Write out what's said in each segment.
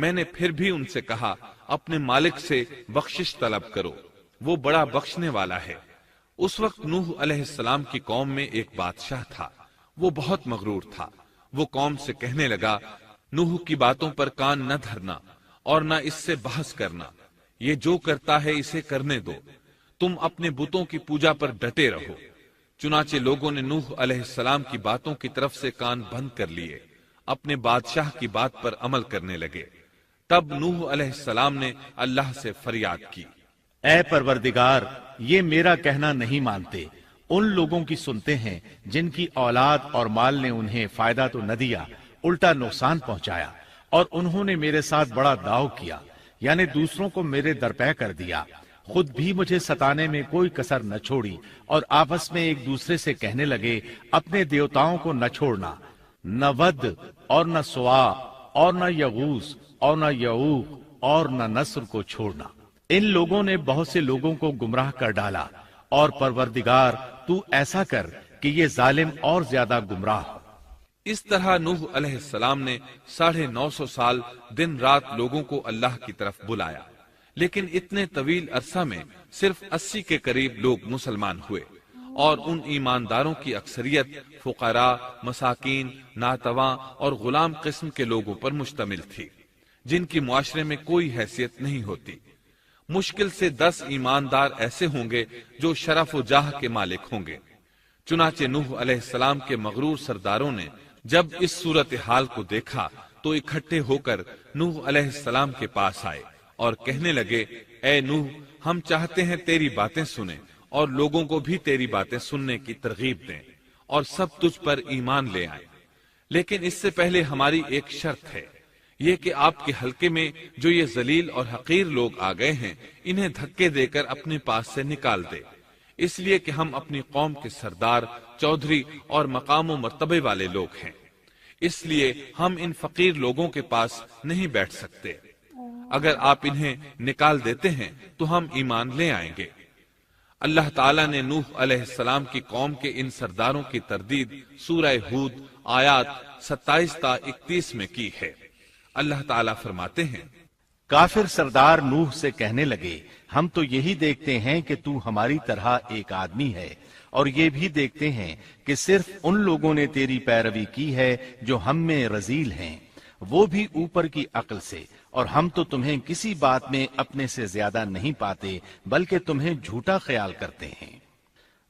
میں نے پھر بھی ان سے کہا اپنے مالک سے بخشش طلب کرو، وہ بڑا بخشنے والا ہے۔ اس وقت نوح علیہ السلام کی قوم میں ایک بادشاہ تھا، وہ بہت مغرور تھا۔ وہ قوم سے کہنے لگا، نوح کی باتوں پر کان نہ دھرنا اور نہ اس سے بحث کرنا، یہ جو کرتا ہے اسے کرنے دو، تم اپنے بتوں کی پوجا پر ڈٹے رہو۔ چنانچہ لوگوں نے نوح علیہ السلام کی باتوں کی طرف سے کان بند کر لیے، اپنے بادشاہ کی بات پر عمل کرنے لگے۔ تب نوح علیہ السلام نے اللہ سے فریاد کی، اے پروردگار، یہ میرا کہنا نہیں مانتے، ان لوگوں کی سنتے ہیں جن کی اولاد اور مال نے انہیں فائدہ تو نہ دیا، الٹا نقصان پہنچایا، اور انہوں نے میرے ساتھ بڑا داؤ کیا، یعنی دوسروں کو میرے درپے کر دیا، خود بھی مجھے ستانے میں کوئی کسر نہ چھوڑی، اور آپس میں ایک دوسرے سے کہنے لگے اپنے دیوتاؤں کو نہ چھوڑنا، نہ ود اور نہ سوا اور نہ یغوث اور نہ یعوق اور نہ نصر کو چھوڑنا۔ ان لوگوں نے بہت سے لوگوں کو گمراہ کر ڈالا، اور پروردگار تو ایسا کر کہ یہ ظالم اور زیادہ گمراہ ہو۔ اس طرح نوح علیہ السلام نے 950 سال دن رات لوگوں کو اللہ کی طرف بلایا، لیکن اتنے طویل عرصہ میں صرف 80 کے قریب لوگ مسلمان ہوئے، اور ان ایمانداروں کی اکثریت فقراء، مساکین، ناتواں اور غلام قسم کے لوگوں پر مشتمل تھی، جن کی معاشرے میں کوئی حیثیت نہیں ہوتی۔ مشکل سے 10 ایماندار ایسے ہوں گے جو شرف و جاہ کے مالک ہوں گے۔ چنانچہ نوح علیہ السلام کے مغرور سرداروں نے جب اس صورتحال کو دیکھا تو اکٹھے ہو کر نوح علیہ السلام کے پاس آئے اور کہنے لگے، اے نوح، ہم چاہتے ہیں تیری باتیں سنیں اور لوگوں کو بھی تیری باتیں سننے کی ترغیب دیں اور سب تجھ پر ایمان لے آئیں، لیکن اس سے پہلے ہماری ایک شرط ہے، یہ کہ آپ کے حلقے میں جو یہ ذلیل اور حقیر لوگ آ گئے ہیں انہیں دھکے دے کر اپنے پاس سے نکال دے، اس لیے کہ ہم اپنی قوم کے سردار، چودھری اور مقام و مرتبے والے لوگ ہیں، اس لیے ہم ان فقیر لوگوں کے پاس نہیں بیٹھ سکتے۔ اگر آپ انہیں نکال دیتے ہیں تو ہم ایمان لے آئیں گے۔ اللہ تعالیٰ نے نوح علیہ السلام کی قوم کے ان سرداروں کی تردید سورہ ہود آیات 27 تا 31 میں کی ہے۔ اللہ تعالیٰ فرماتے ہیں، کافر سردار نوح سے کہنے لگے، ہم تو یہی دیکھتے ہیں کہ تو ہماری طرح ایک آدمی ہے، اور یہ بھی دیکھتے ہیں کہ صرف ان لوگوں نے تیری پیروی کی ہے جو ہم میں رذیل ہیں، وہ بھی اوپر کی عقل سے، اور ہم تو تمہیں کسی بات میں اپنے سے زیادہ نہیں پاتے بلکہ تمہیں جھوٹا خیال کرتے ہیں۔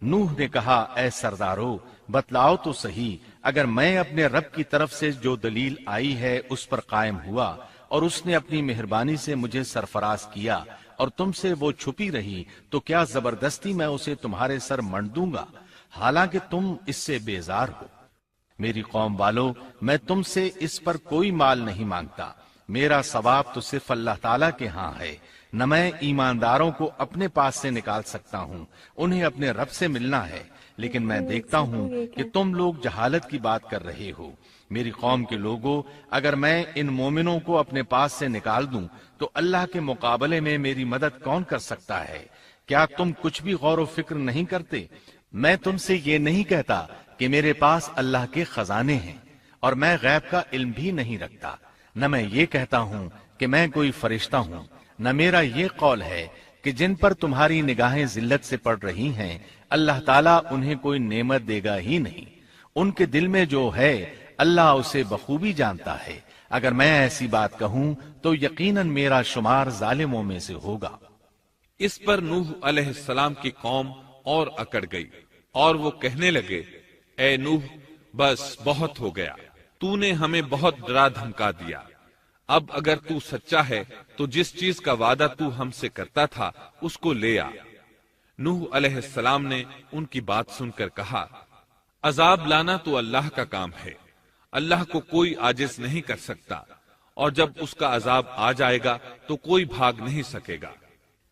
نوح نے کہا، اے سردارو، بتلاؤ تو صحیح، اگر میں اپنے رب کی طرف سے جو دلیل آئی ہے اس پر قائم ہوا اور اس نے اپنی مہربانی سے مجھے سرفراز کیا اور تم سے وہ چھپی رہی، تو کیا زبردستی میں اسے تمہارے سر منڈ دوں گا، حالانکہ تم اس سے بیزار ہو۔ میری قوم والو، میں تم سے اس پر کوئی مال نہیں مانگتا، میرا ثواب تو صرف اللہ تعالیٰ کے ہاں ہے، نہ میں ایمانداروں کو اپنے پاس سے نکال سکتا ہوں، انہیں اپنے رب سے ملنا ہے، لیکن میں دیکھتا ہوں کہ تم لوگ جہالت کی بات کر رہے ہو۔ میری قوم کے لوگوں، اگر میں ان مومنوں کو اپنے پاس سے نکال دوں تو اللہ کے مقابلے میں میری مدد کون کر سکتا ہے؟ کیا تم کچھ بھی غور و فکر نہیں کرتے؟ میں تم سے یہ نہیں کہتا کہ میرے پاس اللہ کے خزانے ہیں، اور میں غیب کا علم بھی نہیں رکھتا، نہ میں یہ کہتا ہوں کہ میں کوئی فرشتہ ہوں، نہ میرا یہ قول ہے کہ جن پر تمہاری نگاہیں ذلت سے پڑ رہی ہیں اللہ تعالیٰ انہیں کوئی نعمت دے گا ہی نہیں، ان کے دل میں جو ہے اللہ اسے بخوبی جانتا ہے۔ اگر میں ایسی بات کہوں تو یقیناً میرا شمار ظالموں میں سے ہوگا۔ اس پر نوح علیہ السلام کی قوم اور اکڑ گئی اور وہ کہنے لگے، اے نوح، بس بہت ہو گیا، تو نے ہمیں بہت ڈرا دھمکا دیا، اب اگر تو سچا ہے تو جس چیز کا وعدہ تو ہم سے کرتا تھا اس کو لے آ۔ نوح علیہ السلام نے ان کی بات سن کر کہا، عذاب لانا تو اللہ کا کام ہے، اللہ کو کوئی عاجز نہیں کر سکتا، اور جب اس کا عذاب آ جائے گا تو کوئی بھاگ نہیں سکے گا۔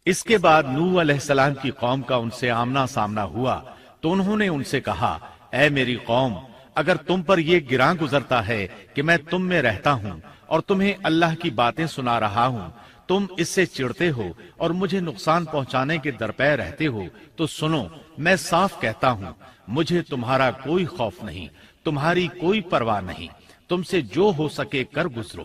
اس کے بعد نوح علیہ السلام کی قوم کا ان سے آمنا سامنا ہوا تو انہوں نے ان سے کہا، اے میری قوم، اگر تم پر یہ گراں گزرتا ہے کہ میں تم میں رہتا ہوں اور تمہیں اللہ کی باتیں سنا رہا ہوں، تم اس سے چڑھتے ہو اور مجھے نقصان پہنچانے کے درپے رہتے ہو، تو سنو، میں صاف کہتا ہوں، مجھے تمہارا کوئی خوف نہیں، تمہاری کوئی پرواہ نہیں، تم سے جو ہو سکے کر گزرو،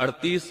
38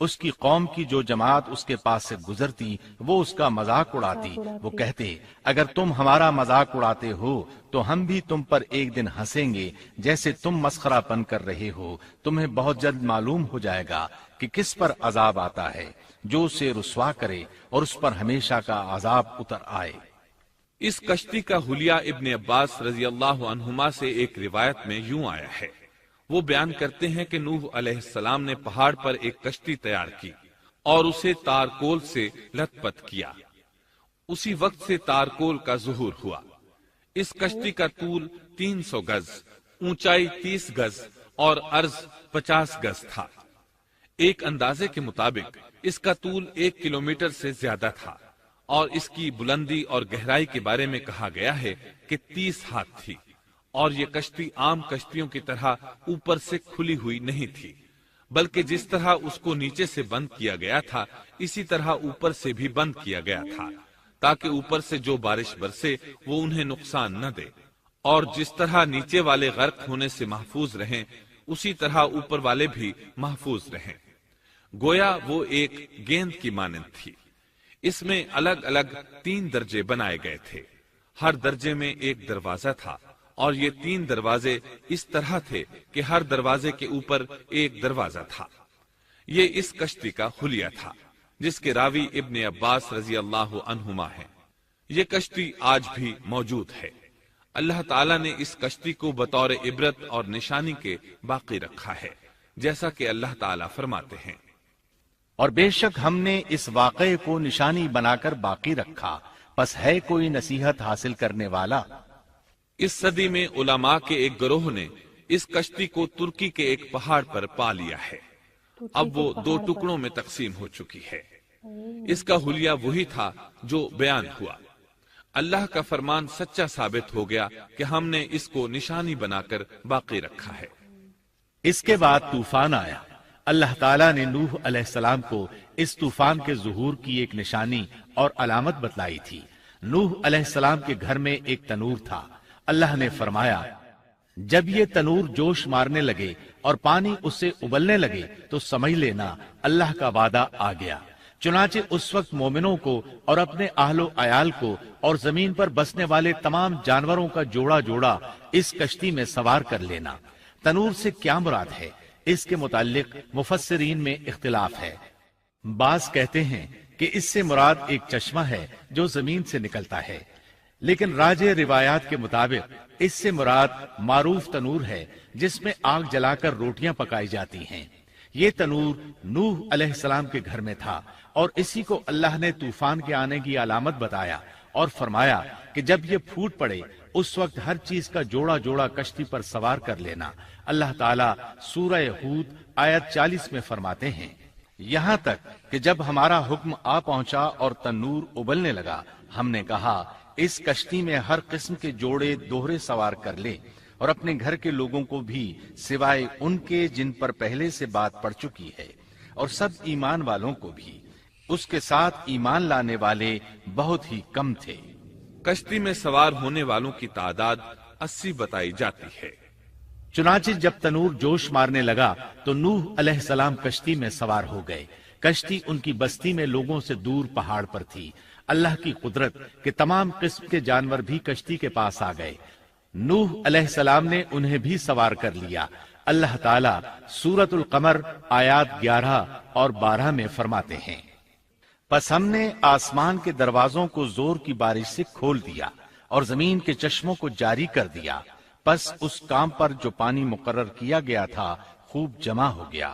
اس کی قوم کی جو جماعت اس کے پاس سے گزرتی وہ اس کا مذاق اڑاتی، وہ کہتے اگر تم ہمارا مذاق اڑاتے ہو تو ہم بھی تم پر ایک دن ہنسیں گے جیسے تم مسخرہ پن کر رہے ہو، تمہیں بہت جلد معلوم ہو جائے گا کہ کس پر عذاب آتا ہے جو اسے رسوا کرے اور اس پر ہمیشہ کا عذاب اتر آئے۔ اس کشتی کا حلیہ ابن عباس رضی اللہ عنہما سے ایک روایت میں یوں آیا ہے، وہ بیان کرتے ہیں کہ نوح علیہ السلام نے پہاڑ پر ایک کشتی تیار کی اور اسے تارکول سے لت پت کیا۔ اسی وقت سے تارکول کا ظہور ہوا۔ اس کشتی کا طول 300 گز، اونچائی 30 گز اور عرض 50 گز تھا۔ ایک اندازے کے مطابق اس کا طول 1 کلومیٹر سے زیادہ تھا اور اس کی بلندی اور گہرائی کے بارے میں کہا گیا ہے کہ 30 ہاتھ تھی، اور یہ کشتی عام کشتیوں کی طرح اوپر سے کھلی ہوئی نہیں تھی، بلکہ جس طرح اس کو نیچے سے بند کیا گیا تھا اسی طرح اوپر سے بھی بند کیا گیا تھا، تاکہ اوپر سے جو بارش برسے وہ انہیں نقصان نہ دے، اور جس طرح نیچے والے غرق ہونے سے محفوظ رہیں اسی طرح اوپر والے بھی محفوظ رہیں۔ گویا وہ ایک گیند کی مانند تھی۔ اس میں الگ الگ 3 درجے بنائے گئے تھے، ہر درجے میں ایک دروازہ تھا، اور یہ 3 دروازے اس طرح تھے کہ ہر دروازے کے اوپر ایک دروازہ تھا۔ یہ اس کشتی کا حلیہ تھا جس کے راوی ابن عباس رضی اللہ عنہما ہیں۔ یہ کشتی آج بھی موجود ہے۔ اللہ تعالیٰ نے اس کشتی کو بطور عبرت اور نشانی کے باقی رکھا ہے، جیسا کہ اللہ تعالیٰ فرماتے ہیں، اور بے شک ہم نے اس واقعے کو نشانی بنا کر باقی رکھا، پس ہے کوئی نصیحت حاصل کرنے والا۔ اس صدی میں علماء کے ایک گروہ نے اس کشتی کو ترکی کے ایک پہاڑ پر پا لیا ہے۔ اب وہ 2 ٹکڑوں میں تقسیم ہو چکی ہے۔ اس کا حلیہ وہی تھا جو بیان ہوا۔ اللہ کا فرمان سچا ثابت ہو گیا کہ ہم نے اس کو نشانی بنا کر باقی رکھا ہے۔ اس کے بعد طوفان آیا۔ اللہ تعالیٰ نے نوح علیہ السلام کو اس طوفان کے ظہور کی ایک نشانی اور علامت بتلائی تھی۔ نوح علیہ السلام کے گھر میں ایک تنور تھا۔ اللہ نے فرمایا جب یہ تنور جوش مارنے لگے اور پانی اس سے ابلنے لگے تو سمجھ لینا اللہ کا وعدہ آ گیا۔ چنانچہ اس وقت مومنوں کو اور اپنے اہل و عیال کو اور زمین پر بسنے والے تمام جانوروں کا جوڑا جوڑا اس کشتی میں سوار کر لینا۔ تنور سے کیا مراد ہے، اس کے متعلق مفسرین میں اختلاف ہے۔ بعض کہتے ہیں کہ اس سے مراد ایک چشمہ ہے جو زمین سے نکلتا ہے، لیکن راجح روایات کے مطابق اس سے مراد معروف تنور ہے جس میں آگ جلا کر روٹیاں پکائی جاتی ہیں۔ یہ تنور نوح علیہ السلام کے گھر میں تھا، اور اسی کو اللہ نے طوفان کے آنے کی علامت بتایا اور فرمایا کہ جب یہ پھوٹ پڑے اس وقت ہر چیز کا جوڑا جوڑا کشتی پر سوار کر لینا۔ اللہ تعالیٰ سورہ ہود آیت 40 میں فرماتے ہیں، یہاں تک کہ جب ہمارا حکم آ پہنچا اور تنور ابلنے لگا، ہم نے کہا اس کشتی میں ہر قسم کے جوڑے دوہرے سوار کر لے، اور اپنے گھر کے لوگوں کو بھی سوائے ان کے جن پر پہلے سے بات پڑ چکی ہے، اور سب ایمان والوں کو بھی۔ اس کے ساتھ ایمان لانے والے بہت ہی کم تھے۔ کشتی میں سوار ہونے والوں کی تعداد 80 بتائی جاتی ہے۔ چنانچہ جب تنور جوش مارنے لگا تو نوح علیہ السلام کشتی میں سوار ہو گئے۔ کشتی ان کی بستی میں لوگوں سے دور پہاڑ پر تھی۔ اللہ کی قدرت کہ تمام قسم کے جانور بھی کشتی کے پاس آ گئے۔ نوح علیہ السلام نے انہیں بھی سوار کر لیا۔ اللہ تعالیٰ سورۃ القمر آیات 11 اور 12 میں فرماتے ہیں، پس ہم نے آسمان کے دروازوں کو زور کی بارش سے کھول دیا اور زمین کے چشموں کو جاری کر دیا، پس اس کام پر جو پانی مقرر کیا گیا تھا خوب جمع ہو گیا۔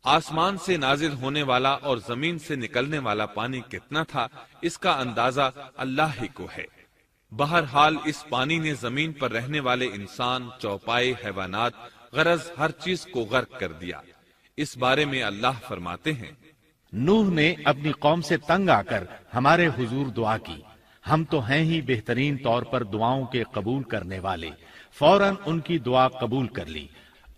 آسمان سے نازل ہونے والا اور زمین سے نکلنے والا پانی کتنا تھا اس کا اندازہ اللہ ہی کو ہے۔ بہرحال اس پانی نے زمین پر رہنے والے انسان، چوپائے، حیوانات، غرض ہر چیز کو غرق کر دیا۔ اس بارے میں اللہ فرماتے ہیں، نوح نے اپنی قوم سے تنگ آ کر ہمارے حضور دعا کی، ہم تو ہیں ہی بہترین طور پر دعاؤں کے قبول کرنے والے۔ فوراً ان کی دعا قبول کر لی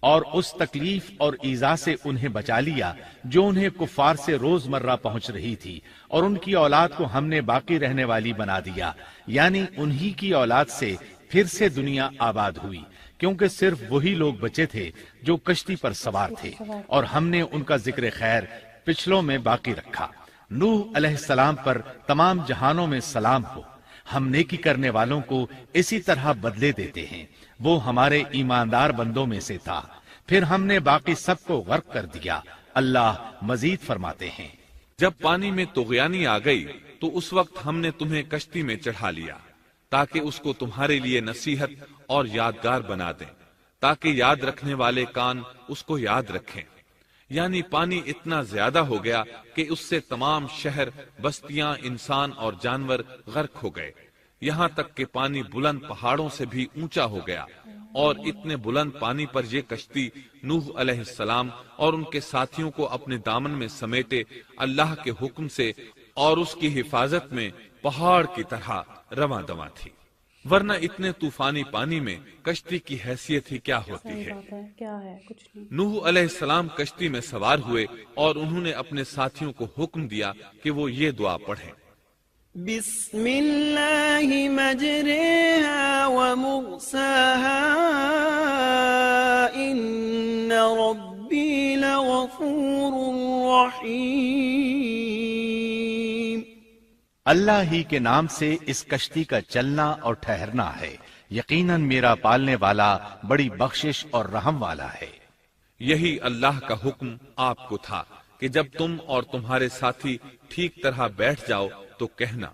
اور اس تکلیف اور ایذا سے انہیں بچا لیا جو انہیں کفار سے روز مرہ پہنچ رہی تھی، اور ان کی اولاد کو ہم نے باقی رہنے والی بنا دیا، یعنی انہی کی اولاد سے پھر سے دنیا آباد ہوئی، کیونکہ صرف وہی لوگ بچے تھے جو کشتی پر سوار تھے، اور ہم نے ان کا ذکر خیر پچھلوں میں باقی رکھا۔ نوح علیہ السلام پر تمام جہانوں میں سلام ہو۔ ہم نیکی کرنے والوں کو اسی طرح بدلے دیتے ہیں۔ وہ ہمارے ایماندار بندوں میں سے تھا، پھر ہم نے باقی سب کو غرق کر دیا۔ اللہ مزید فرماتے ہیں، جب پانی میں طغیانی آ گئی تو اس وقت ہم نے تمہیں کشتی میں چڑھا لیا تاکہ اس کو تمہارے لیے نصیحت اور یادگار بنا دیں، تاکہ یاد رکھنے والے کان اس کو یاد رکھیں۔ یعنی پانی اتنا زیادہ ہو گیا کہ اس سے تمام شہر، بستیاں، انسان اور جانور غرق ہو گئے، یہاں تک کہ پانی بلند پہاڑوں سے بھی اونچا ہو گیا۔ اور اتنے بلند پانی پر یہ کشتی نوح علیہ السلام اور ان کے ساتھیوں کو اپنے دامن میں سمیٹے اللہ کے حکم سے اور اس کی حفاظت میں پہاڑ کی طرح رواں دواں تھی، ورنہ اتنے طوفانی پانی میں کشتی کی حیثیت ہی کیا ہوتی صحیح ہے۔ بات ہے، کیا ہے، کچھ نہیں۔ نوح علیہ السلام کشتی میں سوار ہوئے اور انہوں نے اپنے ساتھیوں کو حکم دیا کہ وہ یہ دعا پڑھیں، بسم اللہ مجریہا ومرساہا ان ربی لغفور رحیم۔ اللہ ہی کے نام سے اس کشتی کا چلنا اور ٹھہرنا ہے، یقیناً میرا پالنے والا بڑی بخشش اور رحم والا ہے۔ یہی اللہ کا حکم آپ کو تھا کہ جب تم اور تمہارے ساتھی ٹھیک طرح بیٹھ جاؤ تو کہنا،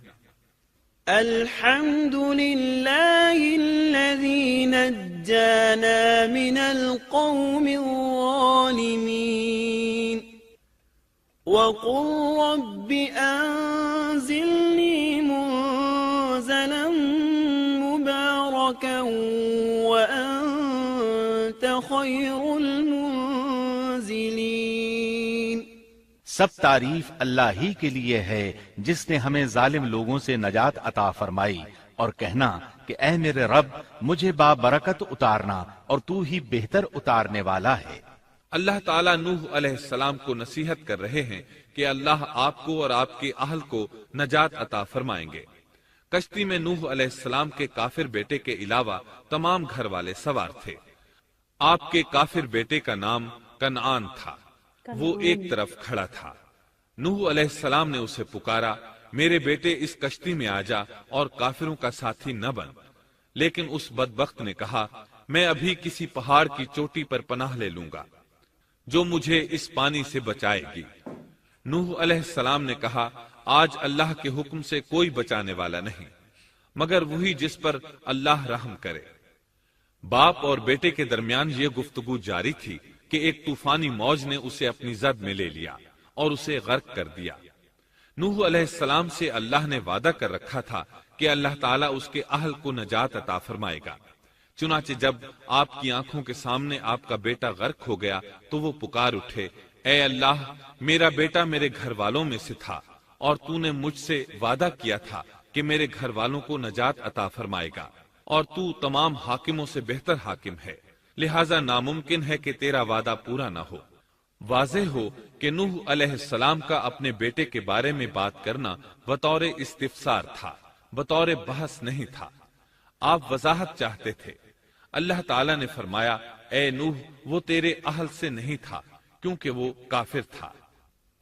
الحمد للہ الذی نجانا من القوم الظالمین وقل رب انزلنی منزلا مبارکا وانت خیر المنزلین۔ سب تعریف اللہ ہی کے لیے ہے جس نے ہمیں ظالم لوگوں سے نجات عطا فرمائی، اور کہنا کہ اے میرے رب مجھے بابرکت اتارنا اور تو ہی بہتر اتارنے والا ہے۔ اللہ تعالیٰ نوح علیہ السلام کو نصیحت کر رہے ہیں کہ اللہ آپ کو اور آپ کے اہل کو نجات عطا فرمائیں گے۔ کشتی میں نوح علیہ السلام کے کافر بیٹے کے علاوہ تمام گھر والے سوار تھے۔ آپ کے کافر بیٹے کا نام کنعان تھا، وہ ایک طرف کھڑا تھا۔ نوح علیہ السلام نے اسے پکارا، میرے بیٹے اس کشتی میں آ جا اور کافروں کا ساتھی نہ بن، لیکن اس بدبخت نے کہا، میں ابھی کسی پہاڑ کی چوٹی پر پناہ لے لوں گا جو مجھے اس پانی سے بچائے گی۔ نوح علیہ السلام نے کہا، آج اللہ کے حکم سے کوئی بچانے والا نہیں مگر وہی جس پر اللہ رحم کرے۔ باپ اور بیٹے کے درمیان یہ گفتگو جاری تھی کہ ایک طوفانی موج نے اسے اپنی زد میں لے لیا اور اسے غرق کر دیا۔ نوح علیہ السلام سے اللہ نے وعدہ کر رکھا تھا کہ اللہ تعالیٰ اس کے اہل کو نجات عطا فرمائے گا۔ چنانچہ جب آپ کی آنکھوں کے سامنے آپ کا بیٹا غرق ہو گیا تو وہ پکار اٹھے، اے اللہ، میرا بیٹا میرے گھر والوں میں سے تھا اور تو نے مجھ سے وعدہ کیا تھا کہ میرے گھر والوں کو نجات عطا فرمائے گا، اور تو تمام حاکموں سے بہتر حاکم ہے، لہذا ناممکن ہے کہ تیرا وعدہ پورا نہ ہو۔ واضح ہو کہ نوح علیہ السلام کا اپنے بیٹے کے بارے میں بات کرنا بطور استفسار تھا، بطور بحث نہیں تھا۔ آپ وضاحت چاہتے تھے۔ اللہ تعالیٰ نے فرمایا، اے نوح، وہ تیرے اہل سے نہیں تھا کیونکہ وہ کافر تھا۔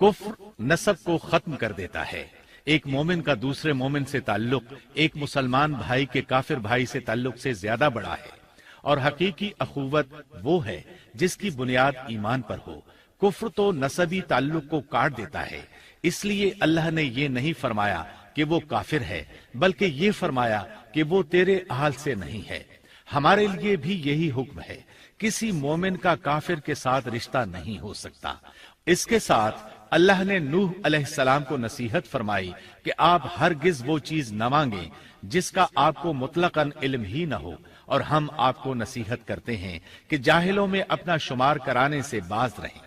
کفر نسب کو ختم کر دیتا ہے۔ ایک مومن کا دوسرے مومن سے تعلق ایک مسلمان بھائی کے کافر بھائی سے تعلق سے زیادہ بڑا ہے، اور حقیقی اخوت وہ ہے جس کی بنیاد ایمان پر ہو۔ کفر تو نسبی تعلق کو کاٹ دیتا ہے، اس لیے اللہ نے یہ نہیں فرمایا کہ وہ کافر ہے، بلکہ یہ فرمایا کہ وہ تیرے اہل سے نہیں ہے۔ ہمارے لیے بھی یہی حکم ہے، کسی مومن کا کافر کے ساتھ رشتہ نہیں ہو سکتا۔ اس کے ساتھ اللہ نے نوح علیہ السلام کو نصیحت فرمائی کہ آپ ہرگز وہ چیز نہ مانگیں جس کا آپ کو مطلقاً علم ہی نہ ہو، اور ہم آپ کو نصیحت کرتے ہیں کہ جاہلوں میں اپنا شمار کرانے سے باز رہیں۔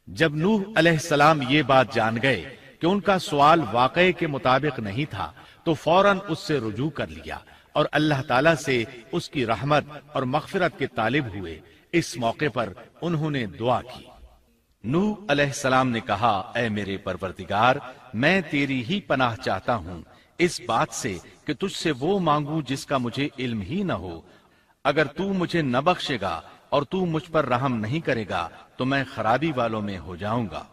جب نوح علیہ السلام یہ بات جان گئے کہ ان کا سوال واقعے کے مطابق نہیں تھا تو فوراً اس سے رجوع کر لیا اور اللہ تعالیٰ سے اس کی رحمت اور مغفرت کے طالب ہوئے۔ اس موقع پر انہوں نے دعا کی۔ نوح علیہ السلام نے کہا، اے میرے پروردگار، میں تیری ہی پناہ چاہتا ہوں اس بات سے کہ تجھ سے وہ مانگوں جس کا مجھے علم ہی نہ ہو۔ اگر تو مجھے نہ بخشے گا اور تو مجھ پر رحم نہیں کرے گا تو میں خرابی والوں میں ہو جاؤں گا۔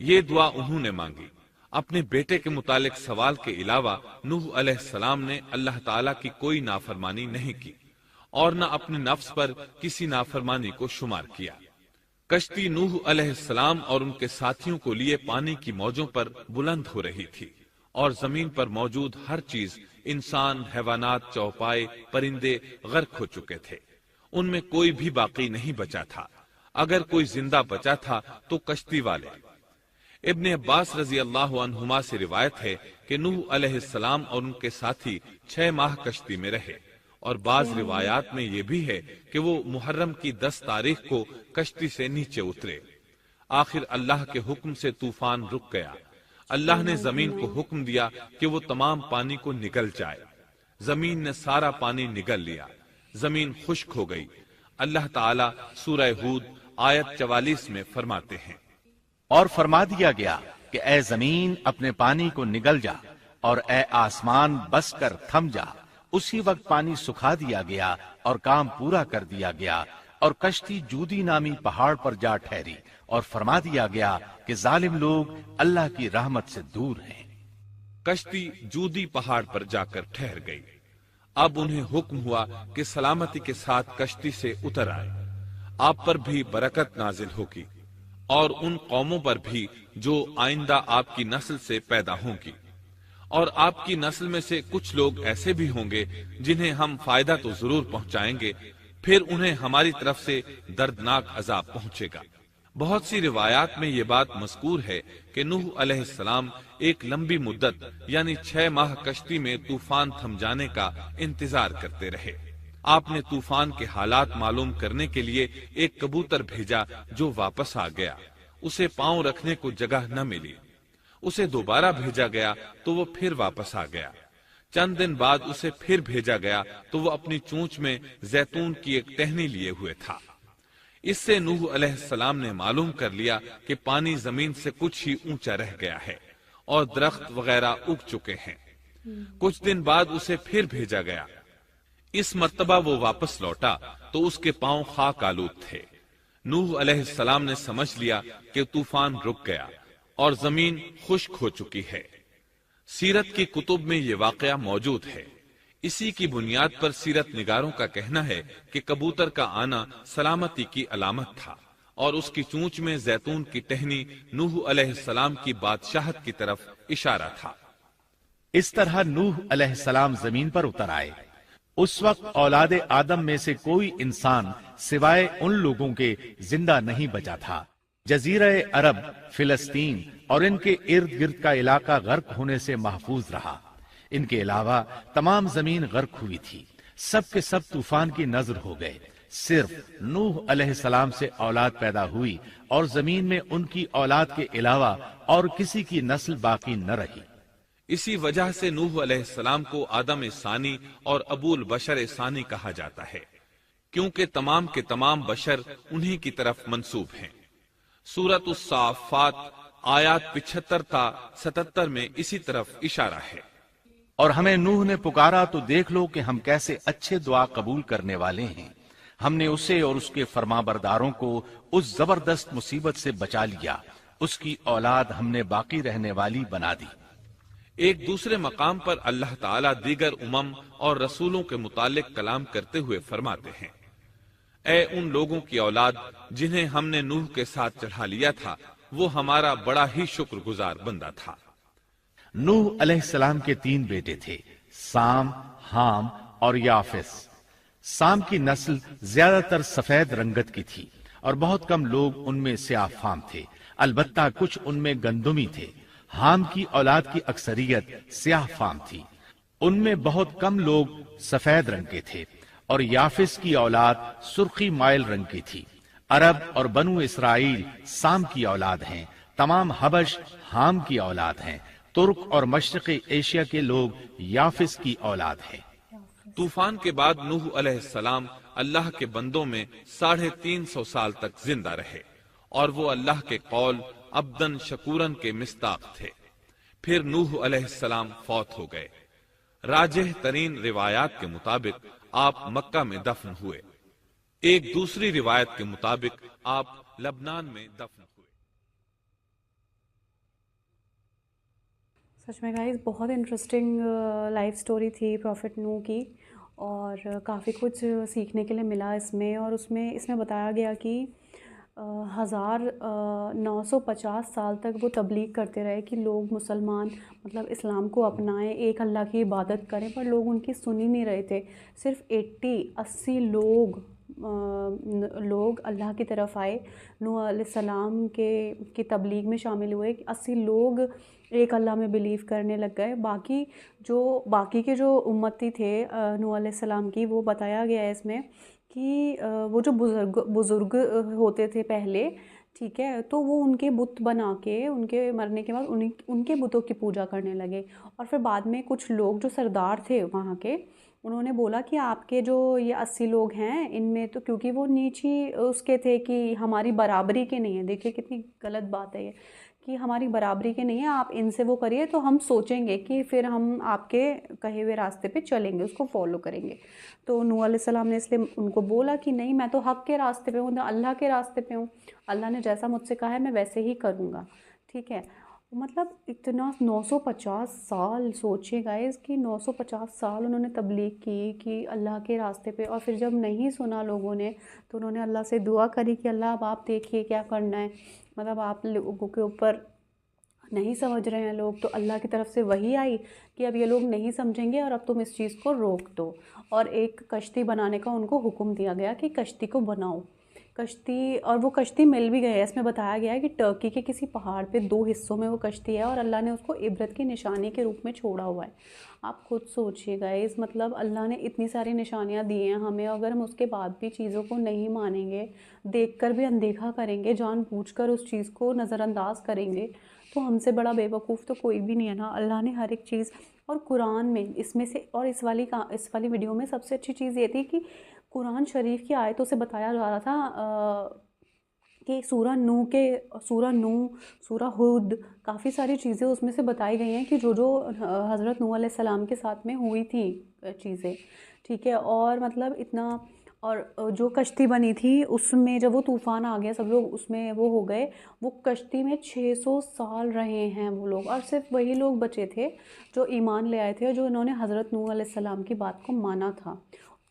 یہ دعا انہوں نے مانگی۔ اپنے بیٹے کے متعلق سوال کے علاوہ نوح علیہ السلام نے اللہ تعالیٰ کی کوئی نافرمانی نہیں کی اور نہ اپنے نفس پر کسی نافرمانی کو شمار کیا۔ کشتی نوح علیہ السلام اور ان کے ساتھیوں کو لیے پانی کی موجوں پر بلند ہو رہی تھی اور زمین پر موجود ہر چیز، انسان، حیوانات، چوپائے، پرندے غرق ہو چکے تھے۔ ان میں کوئی بھی باقی نہیں بچا تھا۔ اگر کوئی زندہ بچا تھا تو کشتی والے۔ ابن عباس رضی اللہ عنہما سے روایت ہے کہ نوح علیہ السلام اور ان کے ساتھی 6 ماہ کشتی میں رہے، اور بعض روایات میں یہ بھی ہے کہ وہ محرم کی 10 تاریخ کو کشتی سے نیچے اترے۔ آخر اللہ کے حکم سے طوفان رک گیا۔ اللہ نے زمین کو حکم دیا کہ وہ تمام پانی کو نگل جائے۔ زمین نے سارا پانی نگل لیا، زمین خشک ہو گئی۔ اللہ تعالیٰ سورہ ہود آیت 44 میں فرماتے ہیں، اور فرما دیا گیا کہ اے زمین اپنے پانی کو نگل جا، اور اے آسمان بس کر تھم جا۔ اسی وقت پانی سکھا دیا گیا اور کام پورا کر دیا گیا، اور کشتی جودی نامی پہاڑ پر جا ٹھہری، اور فرما دیا گیا کہ ظالم لوگ اللہ کی رحمت سے دور ہیں۔ کشتی جودی پہاڑ پر جا کر ٹھہر گئی۔ اب انہیں حکم ہوا کہ سلامتی کے ساتھ کشتی سے اتر آئے۔ آپ پر بھی برکت نازل ہوگی اور ان قوموں پر بھی جو آئندہ آپ کی نسل سے پیدا ہوں گی، اور آپ کی نسل میں سے کچھ لوگ ایسے بھی ہوں گے جنہیں ہم فائدہ تو ضرور پہنچائیں گے، پھر انہیں ہماری طرف سے دردناک عذاب پہنچے گا۔ بہت سی روایات میں یہ بات مذکور ہے کہ نوح علیہ السلام ایک لمبی مدت یعنی 6 ماہ کشتی میں طوفان تھم جانے کا انتظار کرتے رہے۔ آپ نے طوفان کے حالات معلوم کرنے کے لیے ایک کبوتر بھیجا جو واپس آ گیا۔ اسے پاؤں رکھنے کو جگہ نہ ملی۔ اسے دوبارہ بھیجا گیا تو وہ پھر واپس آ گیا۔ چند دن بعد اسے پھر بھیجا گیا تو وہ اپنی چونچ میں زیتون کی ایک ٹہنی لیے ہوئے تھا۔ اس سے نوح علیہ السلام نے معلوم کر لیا کہ پانی زمین سے کچھ ہی اونچا رہ گیا ہے اور درخت وغیرہ اگ چکے ہیں۔ کچھ دن بعد اسے پھر بھیجا گیا۔ اس مرتبہ وہ واپس لوٹا تو اس کے پاؤں خاک آلود تھے۔ نوح علیہ السلام نے سمجھ لیا کہ طوفان رک گیا اور زمین خشک ہو چکی ہے۔ سیرت کی کتب میں یہ واقعہ موجود ہے۔ اسی کی بنیاد پر سیرت نگاروں کا کہنا ہے کہ کبوتر کا آنا سلامتی کی علامت تھا، اور اس کی چونچ میں زیتون کی ٹہنی نوح علیہ السلام کی بادشاہت کی طرف اشارہ تھا۔ اس طرح نوح علیہ السلام زمین پر اتر آئے۔ اس وقت اولاد آدم میں سے کوئی انسان سوائے ان لوگوں کے زندہ نہیں بچا تھا۔ جزیرہ عرب، فلسطین اور ان کے ارد گرد کا علاقہ غرق ہونے سے محفوظ رہا۔ ان کے علاوہ تمام زمین غرق ہوئی تھی۔ سب کے سب طوفان کی نذر ہو گئے۔ صرف نوح علیہ السلام سے اولاد پیدا ہوئی، اور زمین میں ان کی اولاد کے علاوہ اور کسی کی نسل باقی نہ رہی۔ اسی وجہ سے نوح علیہ السلام کو آدم ثانی اور ابو البشر ثانی کہا جاتا ہے، کیونکہ تمام کے تمام بشر انہی کی طرف منسوب ہیں۔ سورۃ الصافات آیات 75 تا 77 میں اسی طرف اشارہ ہے۔ اور ہمیں نوح نے پکارا تو دیکھ لو کہ ہم کیسے اچھے دعا قبول کرنے والے ہیں۔ ہم نے اسے اور اس کے فرمانبرداروں کو اس زبردست مصیبت سے بچا لیا۔ اس کی اولاد ہم نے باقی رہنے والی بنا دی۔ ایک دوسرے مقام پر اللہ تعالیٰ دیگر امم اور رسولوں کے متعلق کلام کرتے ہوئے فرماتے ہیں، اے ان لوگوں کی اولاد جنہیں ہم نے نوح کے ساتھ چڑھا لیا تھا، وہ ہمارا بڑا ہی شکر گزار بندہ تھا۔ نوح علیہ السلام کے 3 بیٹے تھے، سام، حام اور یافس۔ سام کی نسل زیادہ تر سفید رنگت کی تھی، اور بہت کم لوگ ان میں سیاہ فام تھے، البتہ کچھ ان میں گندمی تھے۔ حام کی اولاد کی اکثریت سیاہ فام تھی، ان میں بہت کم لوگ سفید رنگ کے تھے، اور یافس کی اولاد سرخی مائل رنگ کی تھی۔ عرب اور بنو اسرائیل سام کی اولاد ہیں، تمام حبش حام کی اولاد ہیں، ترک اور مشرقی ایشیا کے لوگ یافس کی اولاد ہیں۔ طوفان کے بعد نوح علیہ السلام اللہ کے بندوں میں 350 سال تک زندہ رہے، اور وہ اللہ کے قول عبدن شکورن کے مصداق تھے۔ پھر نوح علیہ السلام فوت ہو گئے۔ راجح ترین روایات کے مطابق آپ مکہ میں دفن ہوئے۔ ایک دوسری روایت کے مطابق آپ لبنان میں دفن ہوئے۔ سچ میں گائز بہت انٹرسٹنگ لائف سٹوری تھی پروفٹ نوح کی، اور کافی کچھ سیکھنے کے لیے ملا اس میں. اور اس میں بتایا گیا کہ 1950 سال تک وہ تبلیغ کرتے رہے کہ لوگ مسلمان مطلب اسلام کو اپنائیں، ایک اللہ کی عبادت کریں، پر لوگ ان کی سن ہی نہیں رہے تھے. صرف 80 لوگ اللہ کی طرف آئے، نوح علیہ السلام کی تبلیغ میں شامل ہوئے. 80 لوگ ایک اللہ میں بلیو کرنے لگ گئے. باقی کے جو امتی تھے نوح علیہ السلام کی، وہ بتایا گیا ہے اس میں کہ وہ جو بزرگ ہوتے تھے پہلے، ٹھیک ہے، تو وہ ان کے بت بنا کے ان کے مرنے کے بعد ان کے بتوں کی پوجا کرنے لگے. اور پھر بعد میں کچھ لوگ جو سردار تھے وہاں کے، انہوں نے بولا کہ آپ کے جو یہ 80 لوگ ہیں ان میں تو، کیونکہ وہ نیچی اس کے تھے کہ ہماری برابری کے نہیں ہیں. دیکھیے کتنی غلط بات ہے یہ کہ ہماری برابری کے نہیں ہیں، آپ ان سے وہ کریے تو ہم سوچیں گے کہ پھر ہم آپ کے کہے ہوئے راستے پہ چلیں گے، اس کو فالو کریں گے. تو نوح علیہ السلام نے اس لیے ان کو بولا کہ نہیں، میں تو حق کے راستے پہ ہوں، میں اللہ کے راستے پہ ہوں، اللہ نے جیسا مجھ سے کہا ہے میں ویسے ہی کروں گا. ٹھیک ہے، مطلب اتنا 950 سال سوچے گائز کہ 950 سال انہوں نے تبلیغ کی کہ اللہ کے راستے پہ. اور پھر جب نہیں سنا لوگوں نے تو انہوں نے اللہ سے دعا کری کہ اللہ اب آپ دیکھیے کیا کرنا ہے، مطلب آپ لوگوں کے اوپر نہیں سمجھ رہے ہیں لوگ. تو اللہ کی طرف سے وحی آئی کہ اب یہ لوگ نہیں سمجھیں گے اور اب تم اس چیز کو روک دو. اور ایک کشتی بنانے کا ان کو حکم دیا گیا کہ کشتی کو بناؤ. کشتی، اور وہ کشتی مل بھی گئی ہے. اس میں بتایا گیا ہے کہ ٹرکی کے کسی پہاڑ پہ 2 حصوں میں وہ کشتی ہے، اور اللہ نے اس کو عبرت کی نشانی کے روپ میں چھوڑا ہوا ہے. آپ خود سوچئے گائز، مطلب اللہ نے اتنی ساری نشانیاں دی ہیں ہمیں، اگر ہم اس کے بعد بھی چیزوں کو نہیں مانیں گے، دیکھ کر بھی اندیکھا کریں گے، جان بوجھ کر اس چیز کو نظر انداز کریں گے، تو ہم سے بڑا بے وقوف تو کوئی بھی نہیں ہے نا. اللہ نے ہر ایک چیز، اور قرآن میں اس میں سے، اور اس والی ویڈیو میں سب سے اچھی چیز یہ تھی کہ قرآن شریف کی آیتوں سے بتایا جا رہا تھا کہ سورہ نوح، سورہ ہود، کافی ساری چیزیں اس میں سے بتائی گئی ہیں کہ جو حضرت نوح علیہ السلام کے ساتھ میں ہوئی تھی چیزیں. ٹھیک ہے، اور مطلب اتنا، اور جو کشتی بنی تھی اس میں جب وہ طوفان آ گیا، سب لوگ اس میں وہ ہو گئے. وہ کشتی میں 600 سال رہے ہیں وہ لوگ، اور صرف وہی لوگ بچے تھے جو ایمان لے آئے تھے، جو انہوں نے حضرت نوح علیہ السلام کی بات کو مانا تھا.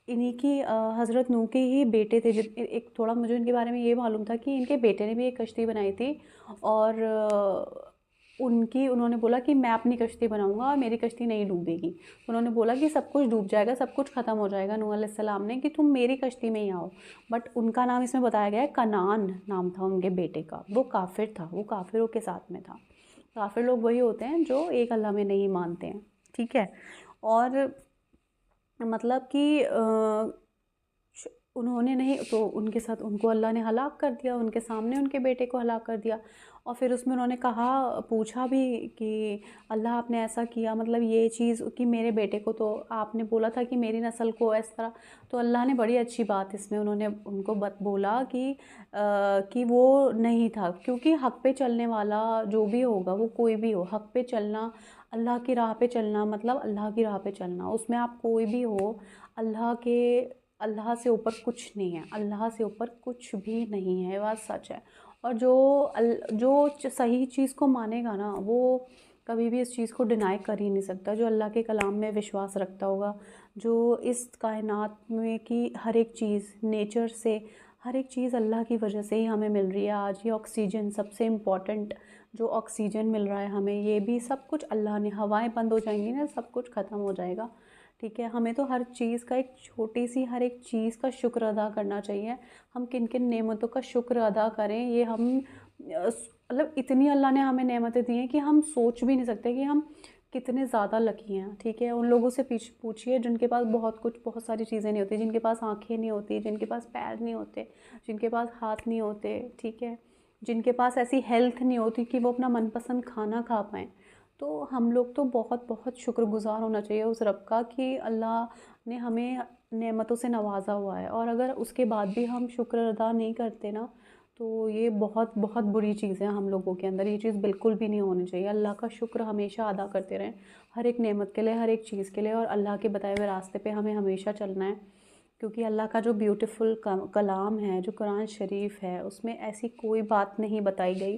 انہی کی حضرت نوح کے ہی بیٹے تھے. ایک تھوڑا مجھے ان کے بارے میں یہ معلوم تھا کہ ان کے بیٹے نے بھی ایک کشتی بنائی تھی، اور انہوں نے بولا کہ میں اپنی کشتی بناؤں گا اور میری کشتی نہیں ڈوبے گی. انہوں نے بولا کہ سب کچھ ڈوب جائے گا، سب کچھ ختم ہو جائے گا. نوح علیہ السلام نے کہ تم میری کشتی میں ہی آؤ. بٹ ان کا نام اس میں بتایا گیا ہے، کنعان نام تھا ان کے بیٹے کا. وہ کافر تھا، وہ کافروں کے ساتھ میں تھا. کافر لوگ وہی ہوتے ہیں جو ایک اللہ میں نہیں مانتے ہیں. ٹھیک ہے، اور مطلب کہ انہوں نے نہیں تو ان کے ساتھ، ان کو اللہ نے ہلاک کر دیا، ان کے سامنے ان کے بیٹے کو ہلاک کر دیا. اور پھر اس میں انہوں نے پوچھا بھی کہ اللہ آپ نے ایسا کیا، مطلب یہ چیز کہ میرے بیٹے کو تو آپ نے بولا تھا کہ میری نسل کو اس طرح. تو اللہ نے بڑی اچھی بات اس میں انہوں نے ان کو بولا کہ وہ نہیں تھا، کیونکہ حق پہ چلنے والا جو بھی ہوگا، وہ کوئی بھی ہو، حق پہ چلنا، اللہ کی راہ پہ چلنا، مطلب اللہ کی راہ پہ چلنا، اس میں آپ کوئی بھی ہو، اللہ سے اوپر کچھ نہیں ہے، اللہ سے اوپر کچھ بھی نہیں ہے. یہ بات سچ ہے. اور جو صحیح چیز کو مانے گا نا، وہ کبھی بھی اس چیز کو ڈینائی کر ہی نہیں سکتا. جو اللہ کے کلام میں وشواس رکھتا ہوگا، جو اس کائنات میں کی ہر ایک چیز، نیچر سے ہر ایک چیز اللہ کی وجہ سے ہی ہمیں مل رہی ہے. آج یہ آکسیجن سب سے امپورٹنٹ، جو آکسیجن مل رہا ہے ہمیں، یہ بھی سب کچھ اللہ نے. ہوائیں بند ہو جائیں گی نا، سب کچھ ختم ہو جائے گا. ٹھیک ہے، ہمیں تو ہر چیز کا، ایک چھوٹی سی ہر ایک چیز کا شکر ادا کرنا چاہیے. ہم کن کن نعمتوں کا شکر ادا کریں، یہ ہم مطلب اتنی اللہ نے ہمیں نعمتیں دی ہیں کہ ہم سوچ بھی نہیں سکتے کہ ہم کتنے زیادہ لکی ہیں. ٹھیک ہے، ان لوگوں سے پوچھئے جن کے پاس بہت ساری چیزیں نہیں ہوتی، جن کے پاس آنکھیں نہیں ہوتی، جن کے پاس پیر نہیں ہوتے، جن کے پاس ہاتھ نہیں ہوتے. ٹھیک ہے، جن کے پاس ایسی ہیلتھ نہیں ہوتی کہ وہ اپنا من پسند کھانا کھا پائیں. تو ہم لوگ تو بہت شکر گزار ہونا چاہیے اس رب کا کہ اللہ نے ہمیں نعمتوں سے نوازا ہوا ہے. اور اگر اس کے بعد بھی ہم شکر ادا نہیں کرتے نا، تو یہ بہت بری چیز ہے ہم لوگوں کے اندر. یہ چیز بالکل بھی نہیں ہونی چاہیے. اللہ کا شکر ہمیشہ ادا کرتے رہیں، ہر ایک نعمت کے لیے، ہر ایک چیز کے لیے. اور اللہ کے بتائے ہوئے راستے پہ ہمیں ہمیشہ چلنا ہے، کیونکہ اللہ کا جو بیوٹیفل کلام ہے، جو قرآن شریف ہے، اس میں ایسی کوئی بات نہیں بتائی گئی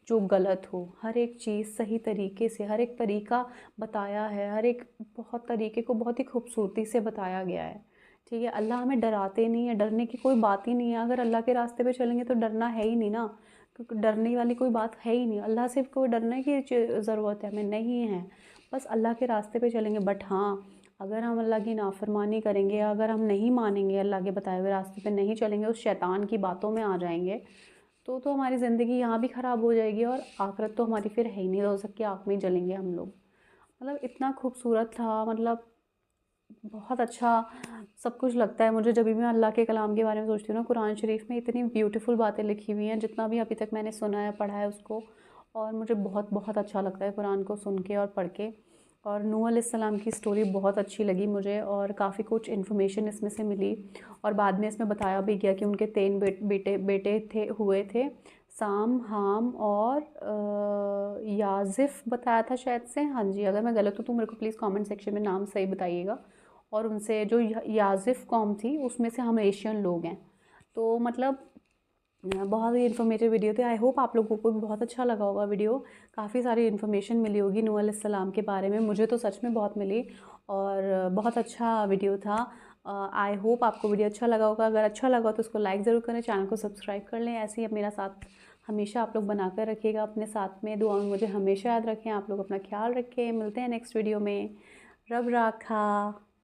جو غلط ہو، ہر ایک چیز صحیح طریقے سے، ہر ایک طریقہ بتایا ہے، ہر ایک بہت طریقے کو بہت ہی خوبصورتی سے بتایا گیا ہے، ٹھیک ہے۔ اللہ ہمیں ڈراتے نہیں ہیں، ڈرنے کی کوئی بات ہی نہیں ہے۔ اگر اللہ کے راستے پہ چلیں گے تو ڈرنا ہے ہی نہیں نا، کیونکہ ڈرنے والی کوئی بات ہے ہی نہیں۔ اللہ سے کوئی ڈرنے کی ضرورت ہے ہمیں نہیں ہے، بس اللہ کے راستے پہ چلیں گے۔ بٹ ہاں، اگر ہم اللہ کی نافرمانی کریں گے، اگر ہم نہیں مانیں گے، اللہ کے بتائے ہوئے راستے پہ نہیں چلیں گے، اس شیطان کی باتوں میں آ جائیں گے، تو ہماری زندگی یہاں بھی خراب ہو جائے گی، اور آخرت تو ہماری پھر ہے ہی نہیں، ہو سکتی آگ میں جلیں گے ہم لوگ۔ مطلب اتنا خوبصورت تھا، مطلب بہت اچھا سب کچھ لگتا ہے مجھے جب بھی میں اللہ کے کلام کے بارے میں سوچتی ہوں نا۔ قرآن شریف میں اتنی بیوٹیفل باتیں لکھی ہوئی ہیں، جتنا بھی ابھی تک میں نے سنا ہے، پڑھا ہے اس کو، اور مجھے بہت بہت اچھا لگتا ہے قرآن کو سن کے اور پڑھ کے۔ اور نوح علیہ السلام کی سٹوری بہت اچھی لگی مجھے، اور کافی کچھ انفارمیشن اس میں سے ملی، اور بعد میں اس میں بتایا بھی گیا کہ ان کے 3 بیٹے ہوئے تھے، سام، حام اور یازف بتایا تھا شاید سے، ہاں جی، اگر میں غلط ہوں تو میرے کو پلیز کامنٹ سیکشن میں نام صحیح بتائیے گا۔ اور ان سے جو یازف قوم تھی اس میں سے ہم ایشین لوگ ہیں۔ تو مطلب بہت ہی انفارمیٹیو ویڈیو تھی، آئی ہوپ آپ لوگوں کو بھی بہت اچھا لگا ہوگا ویڈیو، کافی ساری انفارمیشن ملی ہوگی نوح علیہ السلام کے بارے میں، مجھے تو سچ میں بہت ملی، اور بہت اچھا ویڈیو تھا۔ آئی ہوپ آپ کو ویڈیو اچھا لگا ہوگا، اگر اچھا لگا تو اس کو لائک ضرور کریں، چینل کو سبسکرائب کر لیں، ایسے ہی اب میرا ساتھ ہمیشہ آپ لوگ بنا کر رکھیے گا اپنے ساتھ میں، دعا میں مجھے ہمیشہ یاد رکھیں، آپ لوگ اپنا خیال رکھیں، ملتے ہیں نیکسٹ ویڈیو میں، رب راکھا۔